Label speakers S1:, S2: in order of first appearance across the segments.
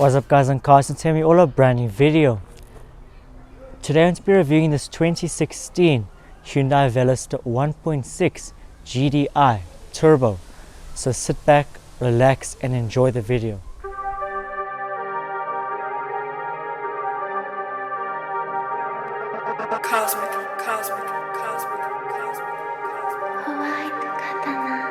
S1: What's up guys, I'm Carson. Tell me all a brand new video. Today I'm going to be reviewing this 2016 Hyundai Veloster 1.6 GDI Turbo. So sit back, relax and enjoy the video.
S2: White Katana.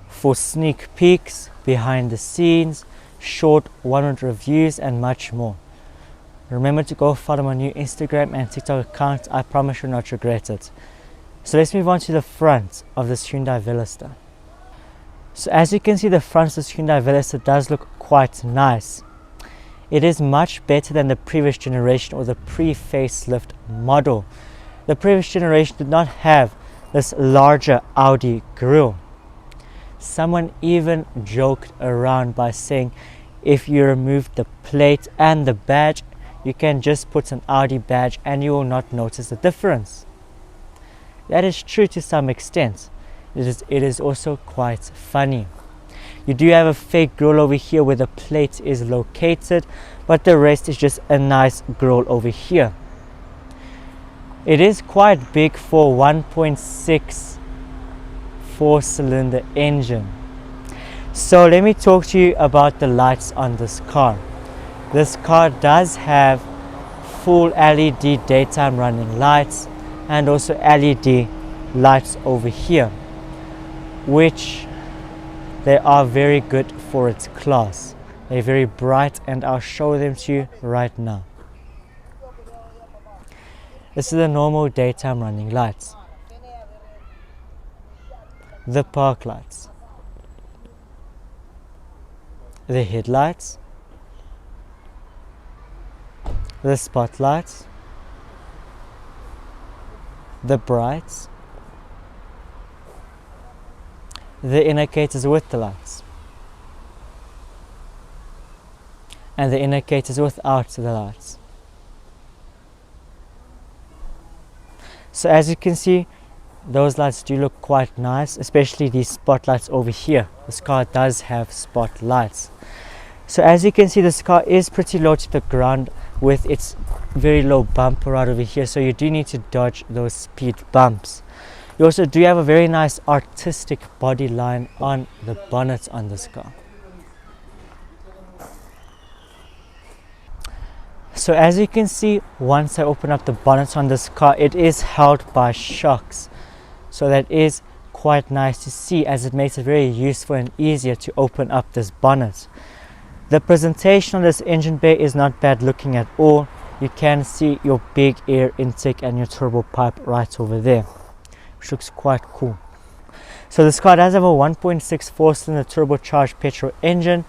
S1: For sneak peeks, behind the scenes, short 1-minute reviews and much more. Remember to go follow my new Instagram and TikTok account. I promise you'll not regret it. So let's move on to the front of this Hyundai Veloster. So as you can see, the front of this Hyundai Veloster does look quite nice. It is much better than the previous generation or the pre-facelift model. The previous generation did not have this larger Audi grille. Someone even joked around by saying if you remove the plate and the badge, you can just put an Audi badge and you will not notice the difference. That is true to some extent. It is also quite funny. You do have a fake grille over here where the plate is located, but the rest is just a nice grille over here. It is quite big for 1.6 4-cylinder engine. So let me talk to you about the lights on this car. This car does have full LED daytime running lights and also LED lights over here, which they are very good for its class. They're very bright and I'll show them to you right now. This is the normal daytime running lights. The park lights, the headlights, the spotlights, the brights, the indicators with the lights, and the indicators without the lights. So as you can see, those lights do look quite nice, especially these spotlights over here. This car does have spotlights. So as you can see, this car is pretty low to the ground with its very low bumper right over here, so you do need to dodge those speed bumps. You also do have a very nice artistic body line on the bonnet on this car. So as you can see, once I open up the bonnet on this car, it is held by shocks. So that is quite nice to see, as it makes it very useful and easier to open up this bonnet. The presentation on this engine bay is not bad looking at all. You can see your big air intake and your turbo pipe right over there, which looks quite cool. So this car does have a 1.6 4-cylinder turbocharged petrol engine,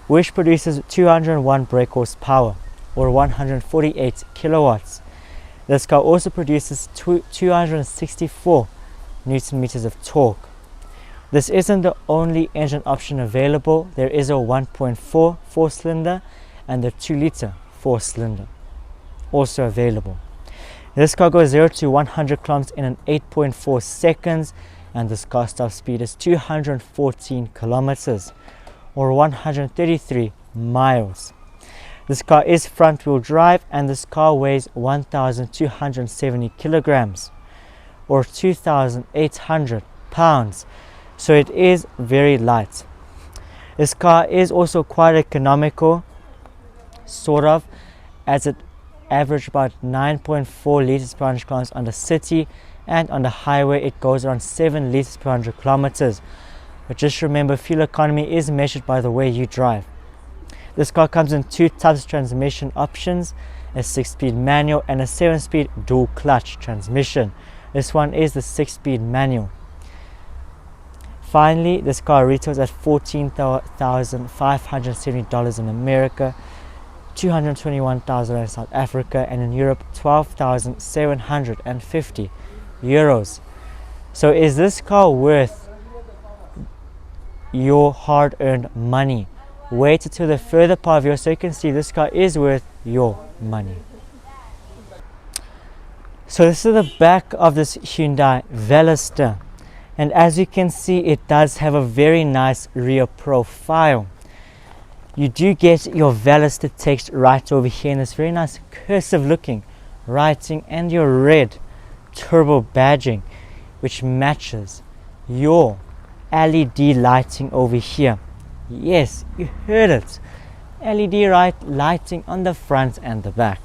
S1: which produces 201 brake horsepower, or 148 kilowatts. This car also produces 264 Newton meters of torque. This isn't the only engine option available. There is a 1.4 4-cylinder and a 2-liter 4-cylinder also available. This car goes 0 to 100 kilometers in an 8.4 seconds, and this car top speed is 214 kilometers, or 133 miles. This car is front wheel drive, and this car weighs 1,270 kilograms, or 2,800 pounds. So it is very light. This car is also quite economical, sort of, as it averaged about 9.4 liters per 100 kilometers on the city, and on the highway it goes around 7 liters per 100 kilometers. But just remember, fuel economy is measured by the way you drive. This car comes in 2 types of transmission options, a 6-speed manual and a 7-speed dual clutch transmission. This one is the 6-speed manual. Finally, this car retails at $14,570 in America, $221,000 in South Africa, and in Europe 12,750 euros. So is this car worth your hard-earned money? Wait until the further part of your, so you can see this car is worth your money. So this is the back of this Hyundai Veloster, and as you can see, it does have a very nice rear profile. You do get your Veloster text right over here in this very nice cursive looking writing, and your red turbo badging, which matches your LED lighting over here. Yes, you heard it. LED lighting on the front and the back.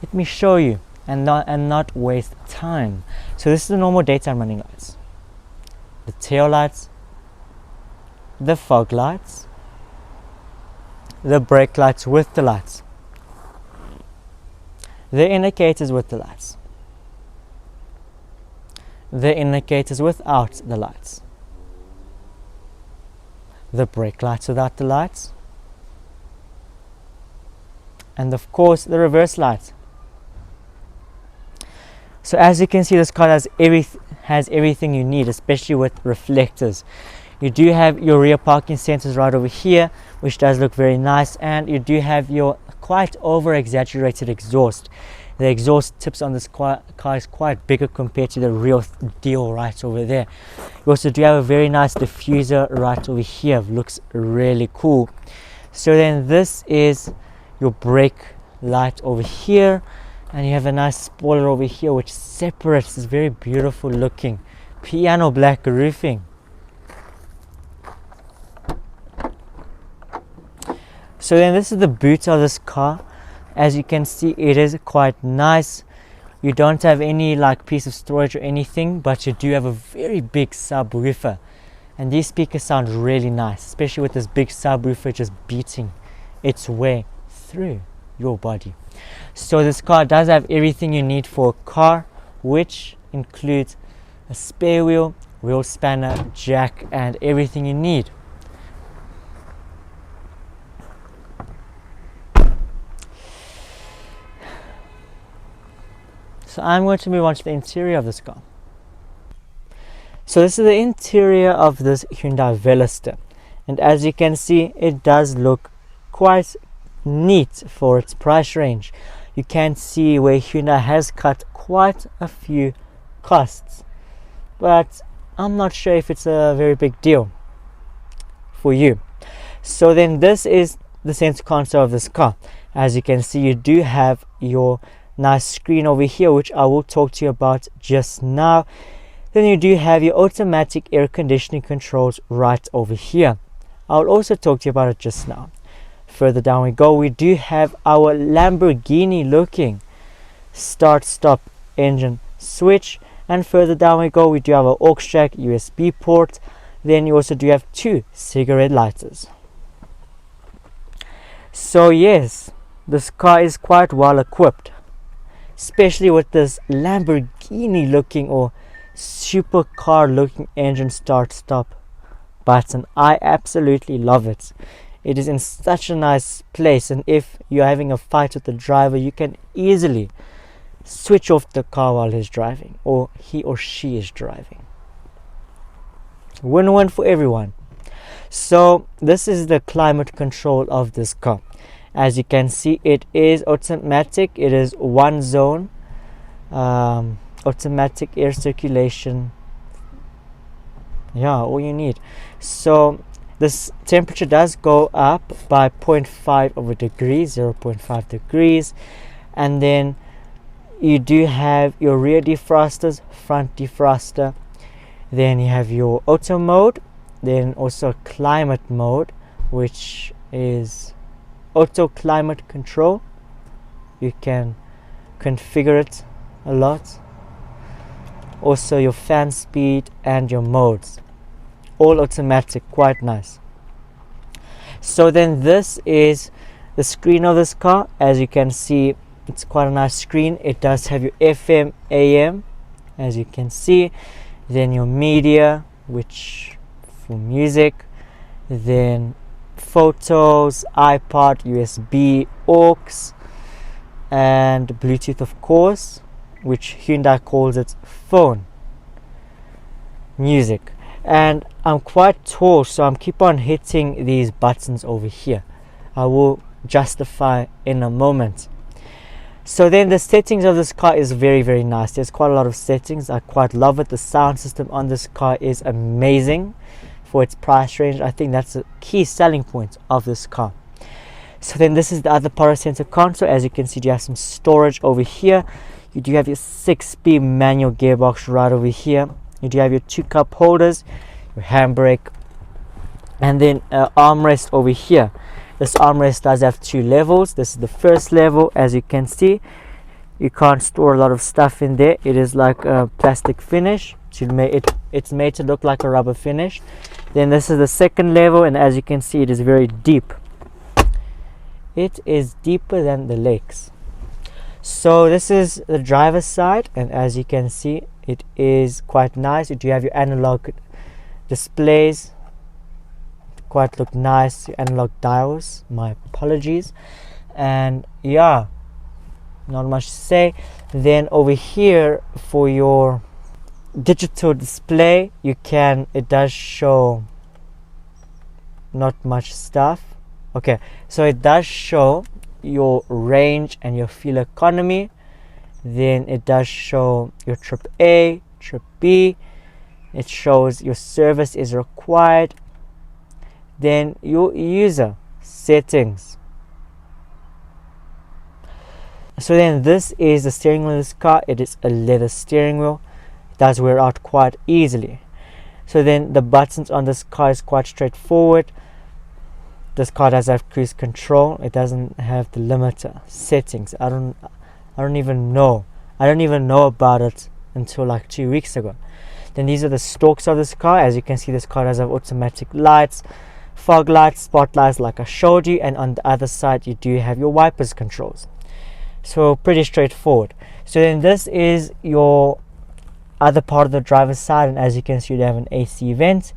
S1: Let me show you and not waste time. So this is the normal daytime running lights, the tail lights, the fog lights, the brake lights with the lights, the indicators with the lights, the indicators without the lights, the brake lights without the lights, and of course the reverse lights. So as you can see, this car has everything you need, especially with reflectors. You do have your rear parking sensors right over here, which does look very nice, and you do have your quite over exaggerated exhaust. The exhaust tips on this car is quite bigger compared to the real deal right over there. You also do have a very nice diffuser right over here. Looks really cool. So then this is your brake light over here, and you have a nice spoiler over here which separates this very beautiful looking piano black roofing. So then this is the boot of this car. As you can see, it is quite nice. You don't have any like piece of storage or anything, but you do have a very big subwoofer, and these speakers sound really nice, especially with this big subwoofer just beating its way through your body. So this car does have everything you need for a car, which includes a spare wheel spanner, jack, and everything you need. So I'm going to move on to the interior of this car. So this is the interior of this Hyundai Veloster, and as you can see, it does look quite neat for its price range. You can see where Hyundai has cut quite a few costs, but I'm not sure if it's a very big deal for you. So then this is the center console of this car. As you can see, you do have your nice screen over here, which I will talk to you about just now. Then you do have your automatic air conditioning controls right over here. I'll also talk to you about it just now. Further down we go, we do have our Lamborghini looking start stop engine switch, and further down we go, we do have our aux jack, USB port. Then you also do have 2 cigarette lighters. So yes, this car is quite well equipped, especially with this Lamborghini looking or supercar looking engine start stop button. I absolutely love it. It is in such a nice place, and if you're having a fight with the driver, you can easily switch off the car while he's driving, or he or she is driving. Win-win for everyone. So this is the climate control of this car. As you can see, it is automatic. It is 1 zone automatic air circulation. Yeah, all you need. So this temperature does go up by 0.5 of a degree, 0.5 degrees. And then you do have your rear defrosters, front defroster. Then you have your auto mode, then also climate mode, which is auto climate control. You can configure it a lot. Also your fan speed and your modes, all automatic, quite nice. So then this is the screen of this car. As you can see, it's quite a nice screen. It does have your FM, AM, as you can see. Then your media, which for music. Then photos, iPod, USB, aux, and Bluetooth, of course, which Hyundai calls it phone. Music. And I'm quite tall, so I'm keep on hitting these buttons over here. I will justify in a moment. So then the settings of this car is very, very nice. There's quite a lot of settings. I quite love it. The sound system on this car is amazing for its price range. I think that's a key selling point of this car. So then this is the other power center console. As you can see, you have some storage over here. You do have your 6-speed manual gearbox right over here. You do have your 2 cup holders, your handbrake, and then armrest over here. This armrest does have 2 levels. This is the first level. As you can see, you can't store a lot of stuff in there. It is like a plastic finish. It's made to look like a rubber finish. Then this is the second level, and as you can see, it is very deep. It is deeper than the legs. So this is the driver's side, and as you can see, it is quite nice. You do have your analog displays, quite look nice. Your analog dials, my apologies. And yeah, not much to say. Then over here for your digital display, it does show not much stuff. Okay, so it does show your range and your fuel economy. Then it does show your trip A, trip B. It shows your service is required. Then your user settings. So then this is the steering wheel of this car. It is a leather steering wheel. It does wear out quite easily. So then the buttons on this car is quite straightforward. This car does have cruise control. It doesn't have the limiter settings. I don't even know about it until like 2 weeks ago. Then these are the stalks of this car. As you can see, this car does have automatic lights, fog lights, spotlights like I showed you, and on the other side you do have your wipers controls. So pretty straightforward. So then this is your other part of the driver's side, and as you can see, you have an AC vent.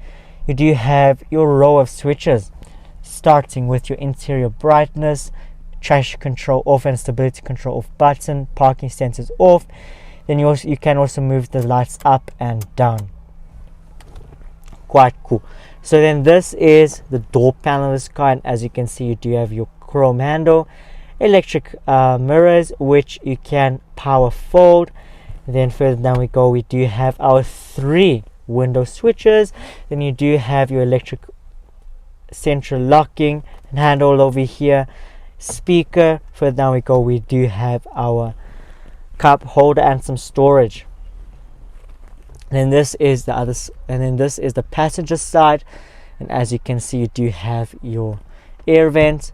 S1: You do have your row of switches, starting with your interior brightness, traction control off, and stability control off button, parking sensors off. Then you can also move the lights up and down. Quite cool. So then this is the door panel of this car, and as you can see, you do have your chrome handle, electric mirrors, which you can power fold. Then further down we go, we do have our 3 window switches. Then you do have your electric central locking and handle over here, speaker. Further down we go, we do have our cup holder and some storage. And then this is the other, and then this is the passenger side, and as you can see, you do have your air vent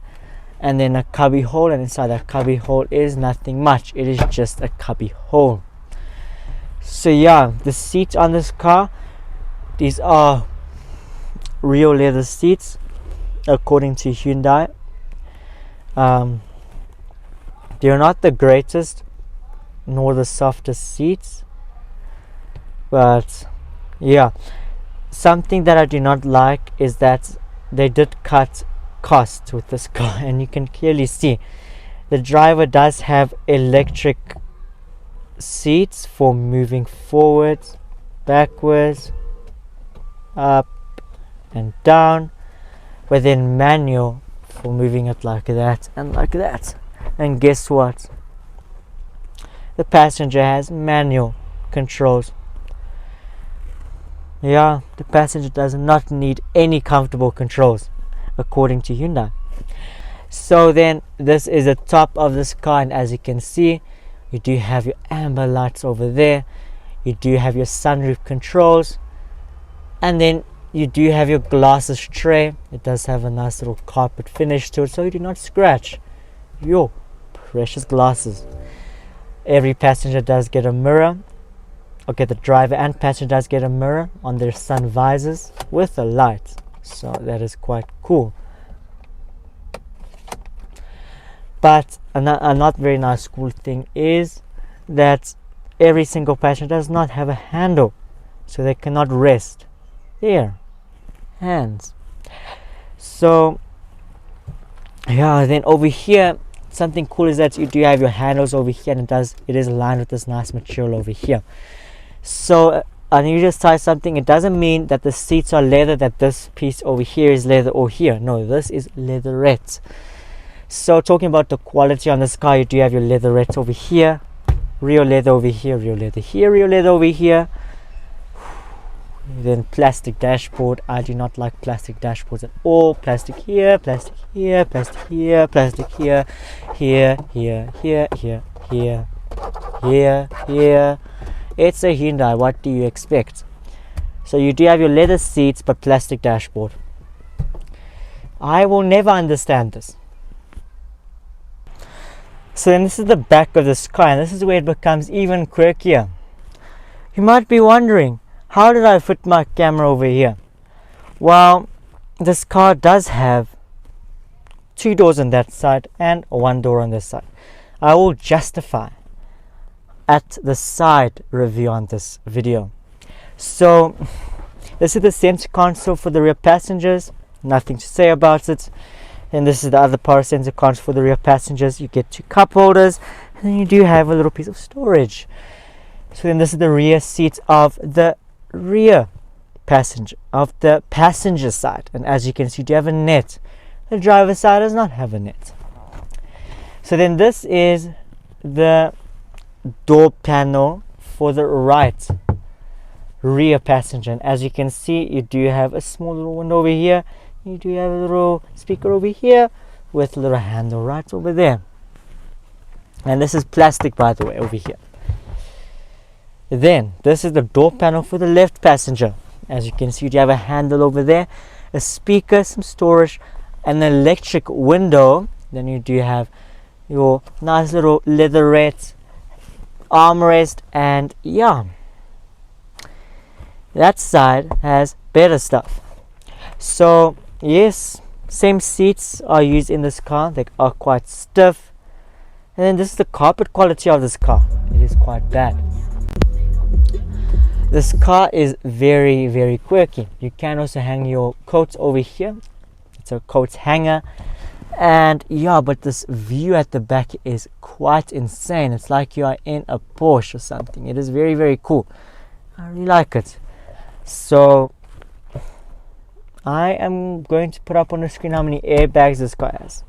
S1: and then a cubby hole, and inside that cubby hole is nothing much. It is just a cubby hole. So yeah, the seats on this car, these are real leather seats according to Hyundai. They're not the greatest nor the softest seats, but yeah, something that I do not like is that they did cut costs with this car, and you can clearly see the driver does have electric seats for moving forwards, backwards, up and down, but then manual for moving it like that and like that. And guess what? The passenger has manual controls. Yeah, the passenger does not need any comfortable controls according to Hyundai. So then this is the top of this car, and as you can see, you do have your amber lights over there, you do have your sunroof controls, and then you do have your glasses tray. It does have a nice little carpet finish to it, so you do not scratch your precious glasses. Every passenger does get a mirror. Okay, the driver and passenger does get a mirror on their sun visors with a light, so that is quite cool. But a not very nice cool thing is that every single passenger does not have a handle, so they cannot rest their hands. So yeah, then over here, something cool is that you do have your handles over here, and it is lined with this nice material over here. So I need to try something. It doesn't mean that the seats are leather, that this piece over here is leather or here. No, this is leatherette. So talking about the quality on this car, you do have your leatherette over here, real leather over here, real leather here, real leather over here. Then plastic dashboard. I do not like plastic dashboards at all. Plastic here, plastic here, plastic here, plastic here, here, here, here, here, here, here, here. It's a Hyundai, what do you expect? So you do have your leather seats but plastic dashboard. I will never understand this. So then this is the back of this car, and this is where it becomes even quirkier. You might be wondering, how did I fit my camera over here? Well, this car does have 2 doors on that side and 1 door on this side. I will justify at the side review on this video. So this is the center console for the rear passengers, nothing to say about it. And this is the other power center console for the rear passengers. You get 2 cup holders, and then you do have a little piece of storage. So then this is the rear seat of the rear passenger, of the passenger side, and as you can see, you do have a net. The driver's side does not have a net. So then this is the door panel for the right rear passenger, and as you can see, you do have a small little window over here. You do have a little speaker over here with a little handle right over there, and this is plastic, by the way, over here. Then this is the door panel for the left passenger. As you can see, you do have a handle over there, a speaker, some storage, an electric window. Then you do have your nice little leatherette armrest, and yeah, that side has better stuff. So yes, same seats are used in this car. They are quite stiff. And then this is the carpet quality of this car. It is quite bad. This car is very, very quirky. You can also hang your coats over here. It's a coats hanger. And yeah, but this view at the back is quite insane. It's like you are in a Porsche or something. It is very, very cool. I really like it. So I am going to put up on the screen how many airbags this car has.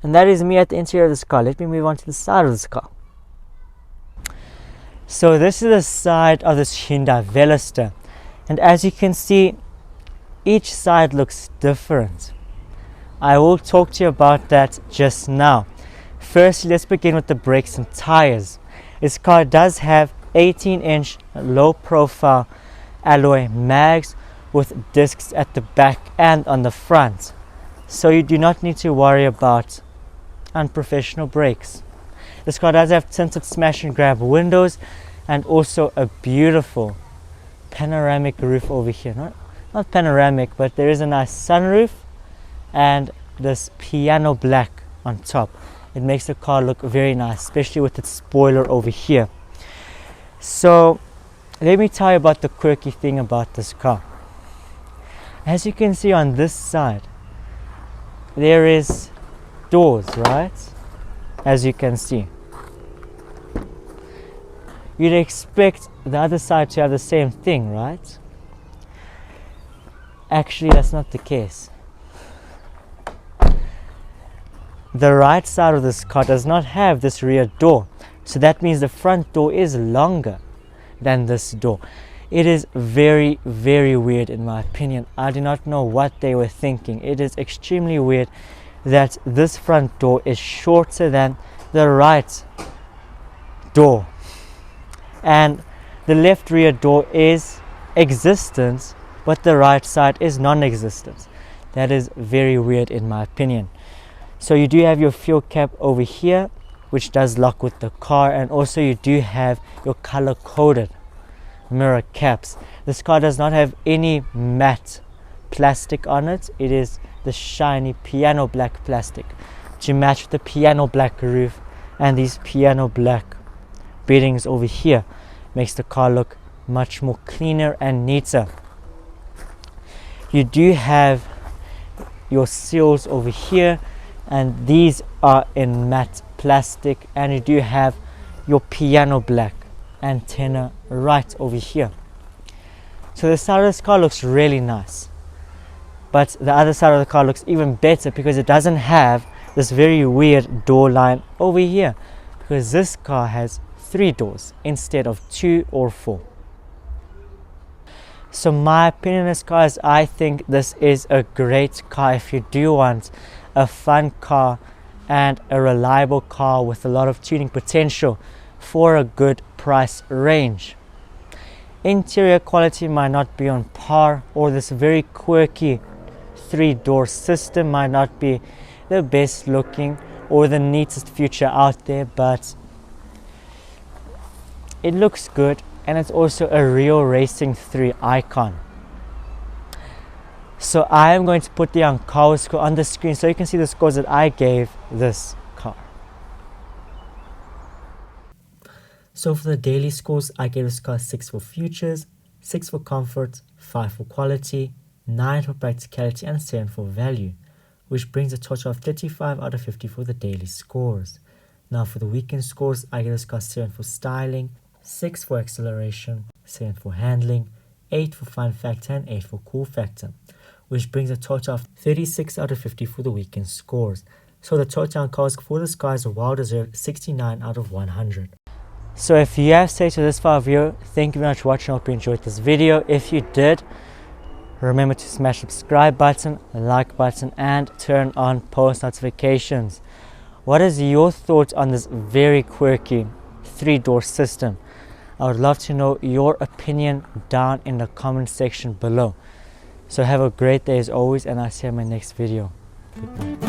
S1: And that is me at the interior of this car. Let me move on to the side of this car. So this is the side of this Hyundai Veloster, and as you can see, each side looks different. I will talk to you about that just now. Firstly, let's begin with the brakes and tires. This car does have 18-inch low profile alloy mags with discs at the back and on the front, so you do not need to worry about unprofessional brakes. This car does have tinted smash and grab windows and also a beautiful panoramic roof over here. Not panoramic, but there is a nice sunroof and this piano black on top. It makes the car look very nice, especially with its spoiler over here. So let me tell you about the quirky thing about this car. As you can see on this side, there is doors, right? As you can see, you'd expect the other side to have the same thing, right? Actually, that's not the case. The right side of this car does not have this rear door, so that means the front door is longer than this door. It is very, very weird in my opinion. I do not know what they were thinking. It is extremely weird that this front door is shorter than the right door, and the left rear door is existent but the right side is non-existent. That is very weird in my opinion. So you do have your fuel cap over here, which does lock with the car, and also you do have your color coded mirror caps. This car does not have any matte plastic on it. It is the shiny piano black plastic to match with the piano black roof and these piano black bearings over here. Makes the car look much more cleaner and neater. You do have your seals over here, and these are in matte plastic, and you do have your piano black antenna right over here. So the side of this car looks really nice, but the other side of the car looks even better because it doesn't have this very weird door line over here, because this car has 3 doors instead of 2 or 4. So my opinion on this car is, I think this is a great car if you do want a fun car and a reliable car with a lot of tuning potential for a good price range. Interior quality might not be on par, or this very quirky 3-door system might not be the best looking or the neatest feature out there, but it looks good, and it's also a real Racing 3 icon. So I am going to put the Young Car Wiz score on the screen so you can see the scores that I gave this car. So for the daily scores, I gave this car 6 for features, 6 for comfort, 5 for quality, 9 for practicality, and 7 for value, which brings a total of 35 out of 50 for the daily scores. Now for the weekend scores, I gave this car 7 for styling, 6 for acceleration, 7 for handling, 8 for fun factor, and 8 for cool factor, which brings a total of 36 out of 50 for the weekend scores. So the total Young Car Wiz for this car is a well-deserved 69 out of 100. So if you have stayed to this far video, thank you very much for watching. I hope you enjoyed this video. If you did, remember to smash the subscribe button, like button, and turn on post notifications. What is your thoughts on this very quirky 3-door system? I would love to know your opinion down in the comment section below. So have a great day as always, and I'll see you in my next video. Goodbye.